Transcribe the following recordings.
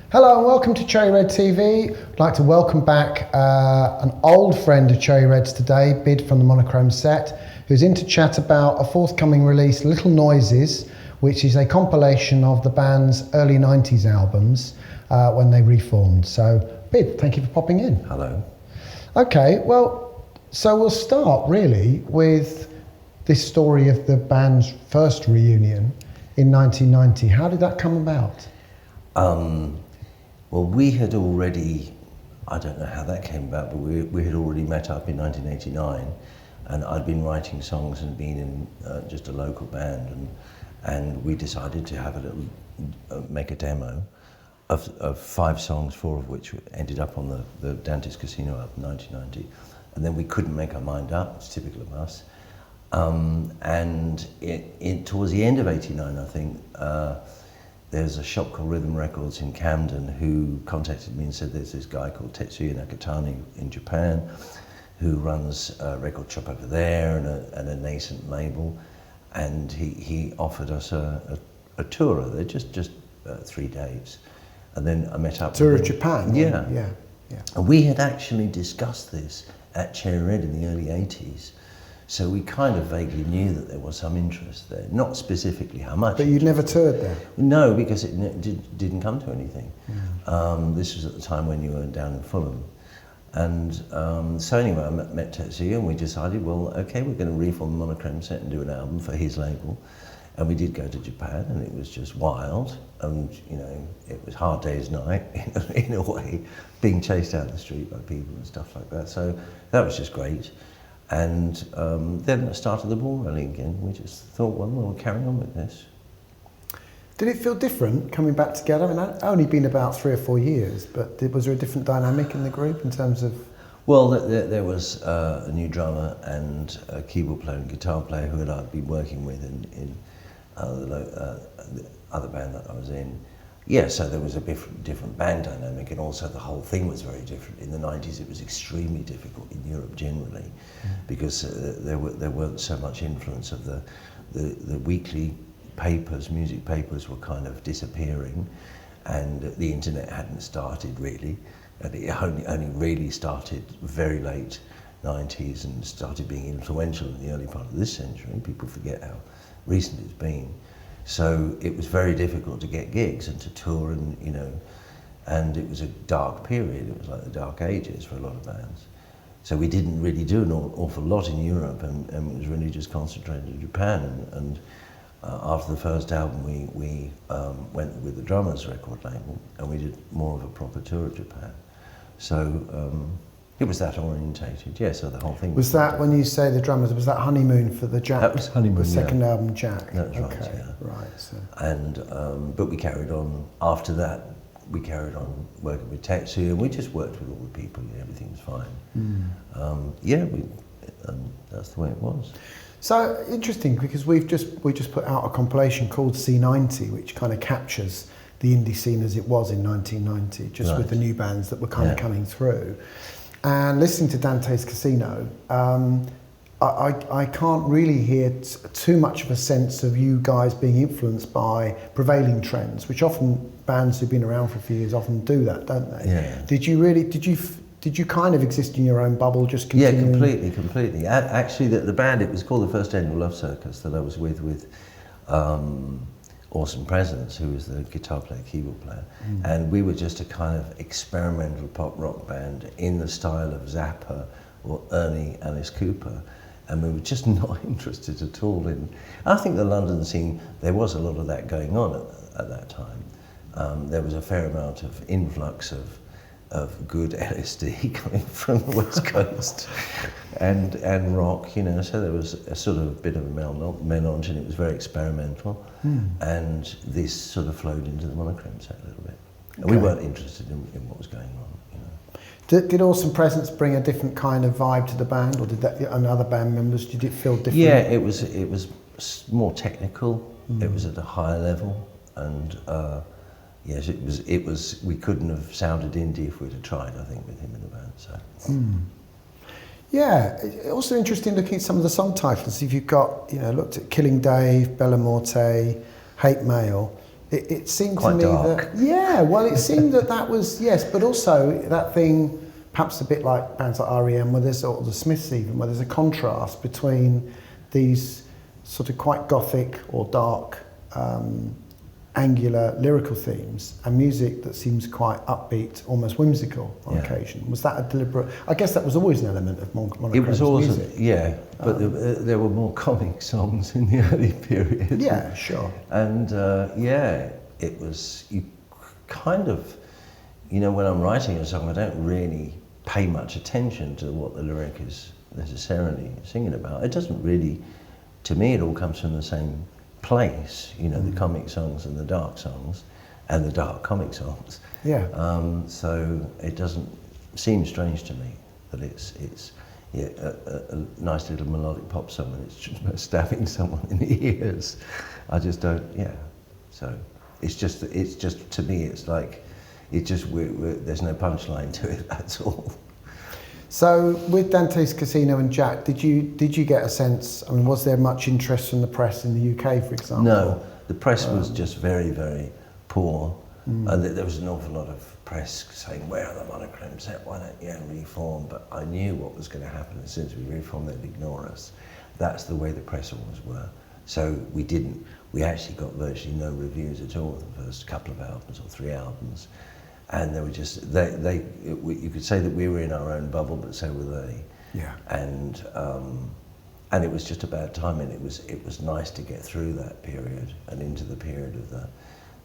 Hello and welcome to Cherry Red TV. I'd like to welcome back an old friend of Cherry Red's today, Bid from the Monochrome Set, who's in to chat about a forthcoming release, Little Noises, which is a compilation of the band's early 90s albums when they reformed. So, Bid, thank you for popping in. Hello. Okay, well, so we'll start really with this story of the band's first reunion in 1990. How did that come about? Well, we had already, I don't know how that came about, but we had already met up in 1989, and I'd been writing songs and been in just a local band, and we decided to have make a demo of 5 songs, 4 of which ended up on the Dante's Casino album 1990, and then we couldn't make our mind up. It's typical of us. And towards the end of '89, I think, there's a shop called Rhythm Records in Camden who contacted me and said there's this guy called Tetsuya Nakatani in Japan who runs a record shop over there and a nascent label, and he offered us a tour of it, just 3 days. And then I met up Tour with of him. Japan? Yeah. And we had actually discussed this at Cherry Red in the early 80s. So we kind of vaguely knew that there was some interest there, not specifically how much. But you'd never toured there? No, because it didn't come to anything. This was at the time when you were down in Fulham. And so anyway, I met Tetsuya and we decided, well, okay, we're going to reform the Monochrome Set and do an album for his label. And we did go to Japan, and it was just wild. And, you know, it was hard day's night, in a way, being chased out the street by people and stuff like that. So that was just great. And then it started the ball rolling again. We just thought, well, we'll carry on with this. Did it feel different coming back together? I mean, it's only been about 3 or 4 years, but was there a different dynamic in the group in terms of? Well, there was a new drummer and a keyboard player and guitar player who I'd been working with in the other band that I was in. Yeah, so there was a different band dynamic, and also the whole thing was very different. In the 90s, it was extremely difficult in Europe generally, because there weren't so much influence of the weekly papers. Music papers were kind of disappearing, and the internet hadn't started really, and it only really started very late 90s and started being influential in the early part of this century. People forget how recent it's been. So it was very difficult to get gigs and to tour, and and it was a dark period. It was like the dark ages for a lot of bands. So we didn't really do an awful lot in Europe, and it was really just concentrated in Japan. And after the first album, we went with the Drummers record label, and we did more of a proper tour of Japan. So it was that orientated, yeah, so the whole thing was that, when you say the Drummers, was that Honeymoon for the Jack? That was Honeymoon, the second album, Jack? That's okay, right, yeah. Right, so. And, but we carried on, after that, we carried on working with Tetsuya, and we just worked with all the people, everything was fine. That's the way it was. So interesting, because we just put out a compilation called C90, which kind of captures the indie scene as it was in 1990, just right. with the new bands that were kind of coming through. And listening to Dante's Casino, I can't really hear too much of a sense of you guys being influenced by prevailing trends, which often bands who've been around for a few years often do that, don't they? Yeah. Did you kind of exist in your own bubble, just continuing? Yeah, completely. Actually, the band, it was called the First Annual Love Circus that I was with Awesome Presence, who was the guitar player, keyboard player, and we were just a kind of experimental pop rock band in the style of Zappa or Ernie Alice Cooper, and we were just not interested at all in. I think the London scene, there was a lot of that going on at that time. There was a fair amount of influx of good LSD coming from the West Coast and rock, so there was a sort of bit of a melange, and it was very experimental, and this sort of flowed into the Monochrome Set a little bit. And we weren't interested in what was going on. Did Awesome Presence bring a different kind of vibe to the band, or did that and other band members, did it feel different? Yeah, it was more technical, it was at a higher level, and yes, it was. We couldn't have sounded indie if we'd have tried, I think, with him in the band. So. Yeah, also interesting looking at some of the song titles. If you've got, looked at Killing Dave, Bella Morte, Hate Mail, it seemed Quite to me dark. it seemed that was, yes, but also that thing, perhaps a bit like bands like REM, where there's, or the Smiths even, where there's a contrast between these sort of quite gothic or dark, angular lyrical themes and music that seems quite upbeat, almost whimsical on occasion. Was that a deliberate? I guess that was always an element of Monochrome's It was always, music. but there were more comic songs in the early period. Yeah, sure. And it was, you kind of, you know, when I'm writing a song, I don't really pay much attention to what the lyric is necessarily singing about. It doesn't really, to me, it all comes from the same place, you know, the comic songs and the dark songs and the dark comic songs. Yeah. So it doesn't seem strange to me that it's a nice little melodic pop song and it's just about stabbing someone in the ears. I just don't, So it's just to me, it's like, there's no punchline to it at all. So with Dante's Casino and Jack, did you get a sense, I mean, was there much interest from the press in the UK, for example? No, the press was just very, very poor. And there was an awful lot of press saying, where are the Monochrome Set? Why don't you reform? But I knew what was going to happen. As soon as we reformed, they'd ignore us. That's the way the press always were. So we actually got virtually no reviews at all the first couple of albums or 3 albums. And they were just, you could say that we were in our own bubble, but so were they. Yeah. And it was just about timing. It was nice to get through that period and into the period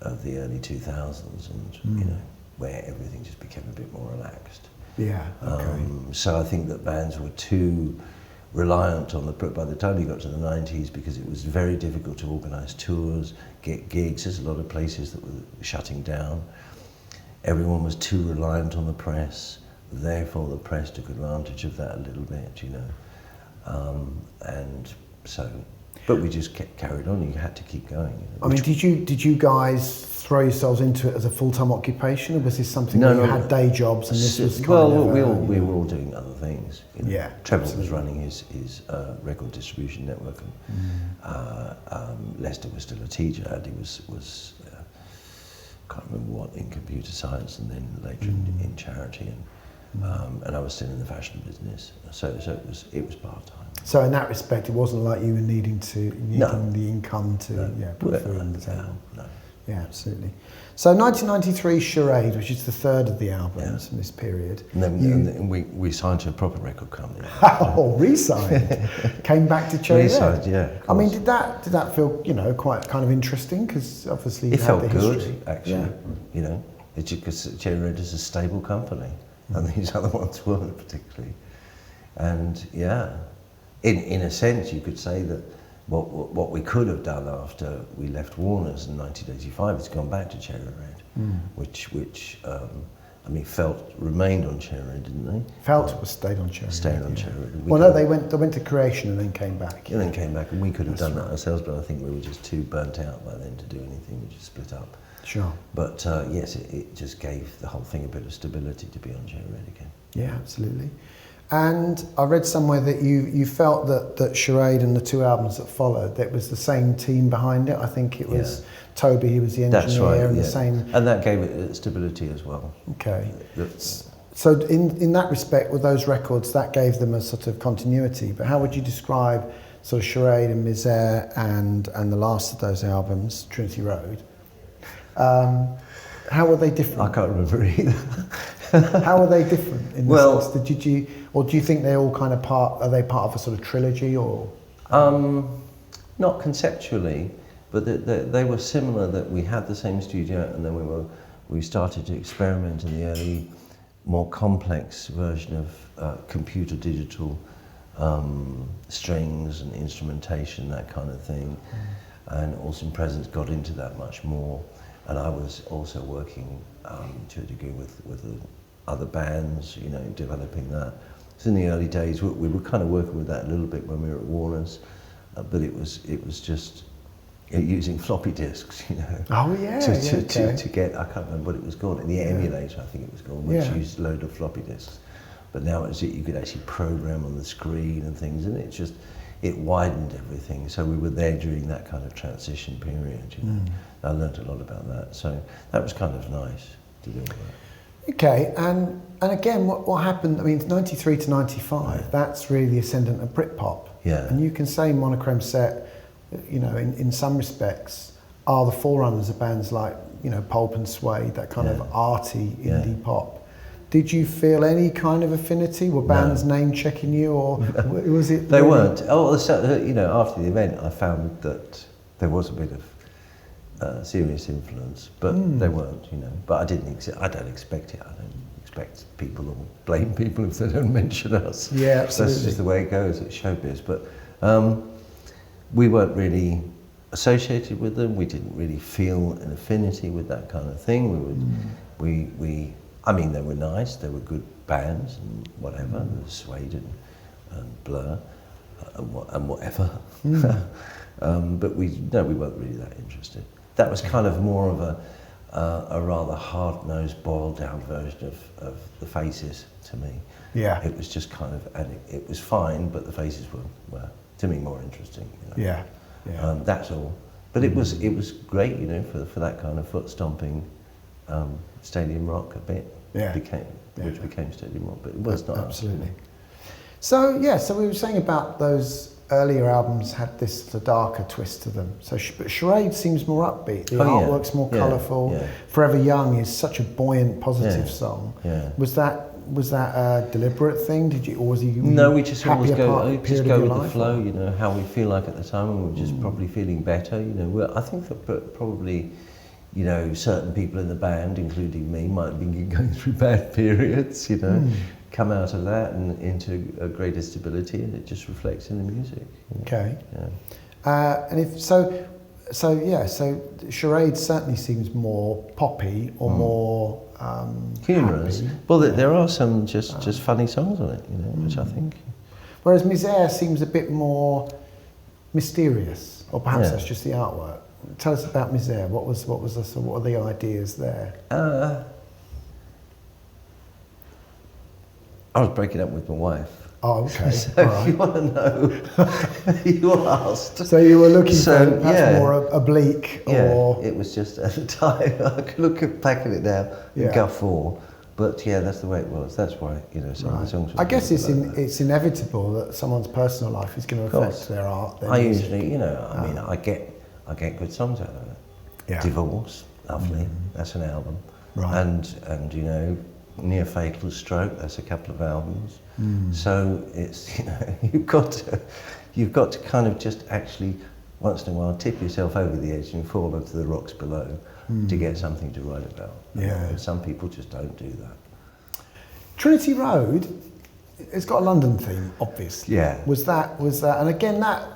of the early 2000s, and you know, where everything just became a bit more relaxed. Yeah. Okay. So I think that bands were too reliant on by the time you got to the 90s, because it was very difficult to organise tours, get gigs. There's a lot of places that were shutting down. Everyone was too reliant on the press, therefore the press took advantage of that a little bit, you know. And so, but we just carried on. You had to keep going. You know, I mean, did you guys throw yourselves into it as a full-time occupation, or was this something where you had day jobs and this was kind of... we were all doing other things. You know. Yeah. Trevor was running his record distribution network, and Lester was still a teacher. Andy was can't remember what, in computer science, and then later in charity, and I was still in the fashion business. So it was part-time. So in that respect, it wasn't like you were needing the income to put food on the table. No. Yeah, absolutely. So 1993, Charade, which is the third of the albums in this period. And then we signed to a proper record company. Oh, re-signed. Came back to Cherry Re-signed, Red. yeah. I mean, did that feel, you know, quite kind of interesting? Because obviously it felt the good, history. actually. Yeah. You know, it's because Cherry Red is a stable company, and these other ones weren't particularly. And in a sense, you could say that what we could have done after we left Warner's in 1985 is gone back to Cherry Red, which I mean, Felt remained on Cherry Red, didn't they? Felt stayed on Cherry Red. Stayed on Cherry Red. Well, no, they went to Creation and then came back. And then came back, and we could have done that ourselves, but I think we were just too burnt out by then to do anything. We just split up. Sure. But yes, it just gave the whole thing a bit of stability to be on Cherry Red again. Yeah, absolutely. And I read somewhere that you felt that Charade and the 2 albums that followed, that was the same team behind it. I think it was Toby, he was the engineer. That's right, and the same. And that gave it stability as well. Okay. So in that respect, with those records, that gave them a sort of continuity. But how would you describe sort of Charade and Misère and the last of those albums, Trinity Road? How were they different? I can't remember either. How are they different in the sense that do you think they're all kind of part of a sort of trilogy, or? Not conceptually, but they were similar, that we had the same studio, and then we started to experiment in the early, more complex version of computer digital strings and instrumentation, that kind of thing. And Awesome Presence got into that much more. And I was also working to a degree with the other bands, you know, developing that. So in the early days, we were kind of working with that a little bit when we were at Warner's, but it was just using floppy disks, you know. Oh yeah. To get, I can't remember what it was called, the emulator, I think it was called, which used a load of floppy disks. But now you could actually program on the screen and things, and it widened everything. So we were there during that kind of transition period, you know. I learned a lot about that. So that was kind of nice to do all that. Okay, and again, what happened, I mean, 93 to 95, that's really the ascendant of Britpop. Yeah. And you can say Monochrome Set, you know, in some respects, are the forerunners of bands like, you know, Pulp and Suede, that kind of arty indie pop. Did you feel any kind of affinity? Were bands name checking you, or was it? They weren't. Oh, so, you know, after the event, I found that there was a bit of serious influence, but they weren't. You know, but I didn't. I don't expect it. I don't expect people or blame people if they don't mention us. Yeah, absolutely. That's just the way it goes. It's showbiz. But we weren't really associated with them. We didn't really feel an affinity with that kind of thing. I mean, they were nice, they were good bands and whatever, Suede and Blur and whatever. But we weren't really that interested. That was kind of more of a rather hard-nosed, boiled-down version of the Faces to me. Yeah. It was just kind of, and it was fine, but the Faces were to me more interesting. You know? Yeah. That's all. But it was great, you know, for that kind of foot-stomping stadium rock a bit. Which became stadium rock, but it was not. Absolutely. So we were saying about those earlier albums had this the darker twist to them. So, but Charade seems more upbeat. The artwork's more colourful. Yeah. Forever Young is such a buoyant, positive song. Yeah. Was that a deliberate thing? Did you, or was you? No, we just always go with the flow. Or? You know how we feel like at the time, and we're just probably feeling better. You know, I think that probably. You know, certain people in the band, including me, might have been going through bad periods, you know, come out of that and into a greater stability, and it just reflects in the music. You know? Okay. Yeah. And if so Charade certainly seems more poppy or more humorous. Happy. Well, there are some just funny songs on it, you know, which I think. Whereas Misère seems a bit more mysterious, or perhaps that's just the artwork. Tell us about Misère. What are the ideas there? I was breaking up with my wife. Oh, okay. So if you want to know, you asked. So you were looking for perhaps more oblique, or it was just at the time. I could look back at it now and guffaw. But that's the way it was. That's why, you know, some of the songs. I guess it's inevitable that someone's personal life is going to affect their art. Their music. Usually, you know, I mean, I get good songs out of it. Yeah. Divorce, lovely. That's an album. Right. And you know, Near Fatal Stroke. That's a couple of albums. So it's, you know, you've got to kind of just actually once in a while tip yourself over the edge and fall into the rocks below to get something to write about. Yeah. And some people just don't do that. Trinity Road, it's got a London theme, obviously. Yeah. Was that, and again, that,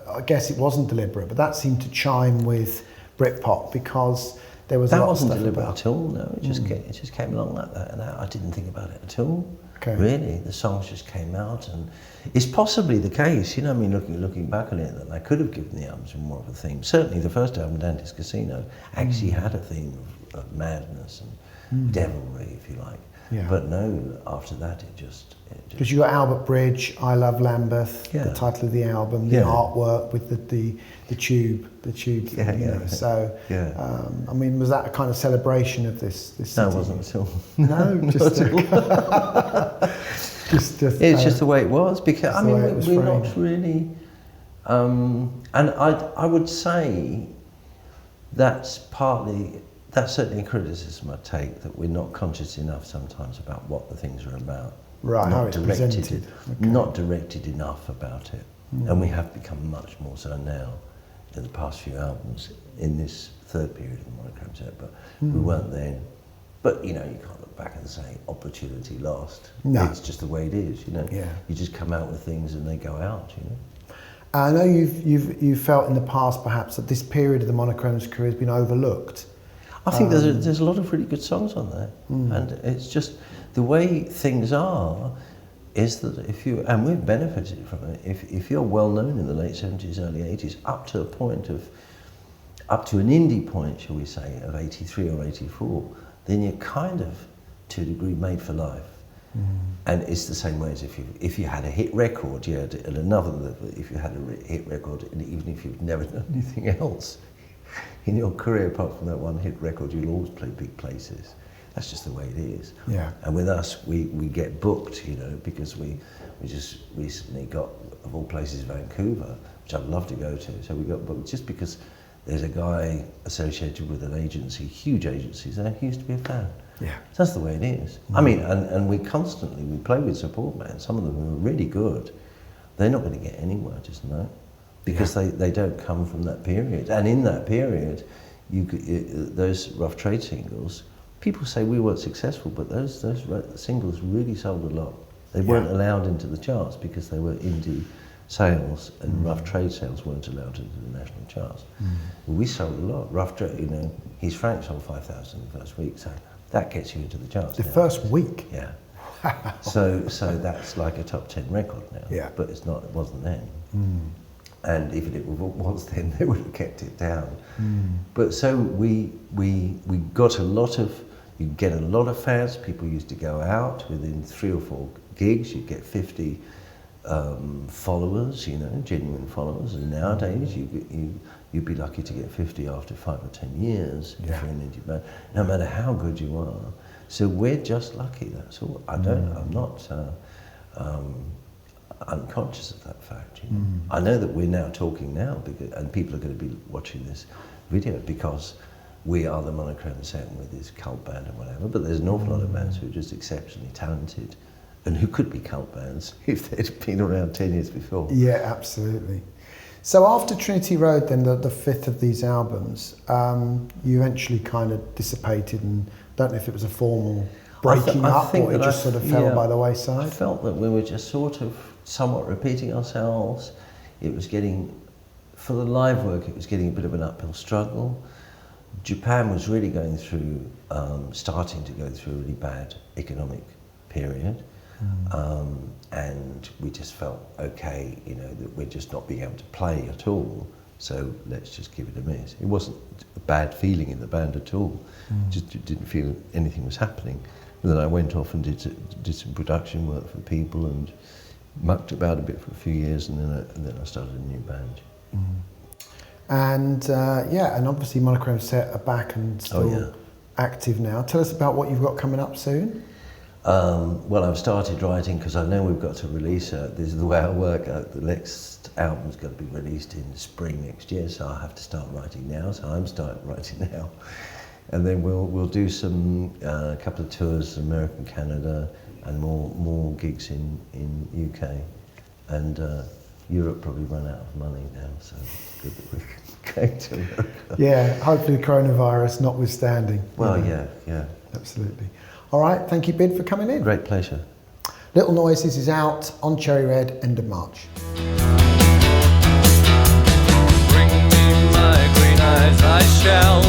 I guess it wasn't deliberate, but that seemed to chime with Britpop because there was a lot of stuff. That wasn't deliberate at all, no. It just came along like that, and I didn't think about it at all. Okay. Really, the songs just came out, and it's possibly the case, you know, I mean, looking back on it, that I could have given the albums more of a theme. Certainly the first album, Dante's Casino, actually had a theme of madness and devilry, if you like. Yeah. But no, after that it just... Because you got Albert Bridge, I Love Lambeth, the title of the album, the artwork with the tube thing, you know. So, I mean, was that a kind of celebration of this city? No, it wasn't at all. No, just it's just the way it was, because I mean we're not really, and I would say that's certainly a criticism I take, that we're not conscious enough sometimes about what the things are about. Right, how it's presented. Not directed enough about it, and we have become much more so now in the past few albums in this third period of the Monochrome Set, but we weren't then. But you know, you can't look back and say opportunity lost. No. It's just the way it is, you know. Yeah. You just come out with things and they go out, you know. I know you've felt in the past perhaps that this period of the Monochrome's career has been overlooked. I think there's a lot of really good songs on there, and it's just the way things are. Is that and we've benefited from it. If you're well known in the late 70s, early 80s, up to an indie point, shall we say, of 83 or 84, then you're kind of, to a degree, made for life. And it's the same way as if you had a hit record, you had at another level, if you had a hit record, and even if you've never done anything else in your career apart from that one hit record, you'll always play big places. That's just the way it is. Yeah. And with us, we get booked, you know, because we just recently got, of all places, Vancouver, which I'd love to go to. So we got booked just because there's a guy associated with an agency, huge agencies, and he used to be a fan. Yeah. So that's the way it is. I mean, and we play with support bands. Some of them are really good. They're not going to get anywhere, just know, because they don't come from that period. And in that period, those Rough Trade singles, people say we weren't successful, but those singles really sold a lot. They weren't allowed into the charts because they were indie sales, and Rough Trade sales weren't allowed into the national charts. Well, we sold a lot. Rough Trade, you know, He's Frank sold 5,000 the first week, so that gets you into the charts. The first week? Yeah. So that's like a top 10 record now. Yeah. But it wasn't then. And if it was then, they would have kept it down. But so we got you get a lot of fans. People used to go out within 3 or 4 gigs. You'd get 50 followers, you know, genuine followers. And nowadays, you'd be lucky to get 50 after 5 or 10 years if you're an indie band, no matter how good you are. So we're just lucky. That's all. I'm not unconscious of that fact. You know? I know that we're now talking now, and people are going to be watching this video because we are the Monochrome Set and we're this cult band and whatever. But there's an awful lot of bands who are just exceptionally talented, and who could be cult bands if they'd been around 10 years before. Yeah, absolutely. So after Trinity Road, then the fifth of these albums, you eventually kind of dissipated, and don't know if it was a formal breaking up or it just sort of fell by the wayside. I felt that we were just sort of somewhat repeating ourselves. It was getting, for the live work, it was getting a bit of an uphill struggle. Japan was really going through, starting to go through a really bad economic period. And we just felt, okay, you know, that we're just not being able to play at all, so let's just give it a miss. It wasn't a bad feeling in the band at all, just didn't feel anything was happening. And then I went off and did some production work for people and mucked about a bit for a few years, and then I started a new band. And and obviously Monochrome Set are back and still active now. Tell us about what you've got coming up soon. Well, I've started writing because I know we've got to release this is the way I work. The next album's got to be released in spring next year, so I have to start writing now. So I'm starting writing now, and then we'll do some couple of tours, America, Canada, and more gigs in UK, and Europe probably run out of money now. So it's good that we're going to America. Yeah, hopefully coronavirus notwithstanding. Well, yeah, absolutely. All right, thank you, Bid, for coming in. Great pleasure. Little Noises is out on Cherry Red, end of March. Bring me my green eyes, I shall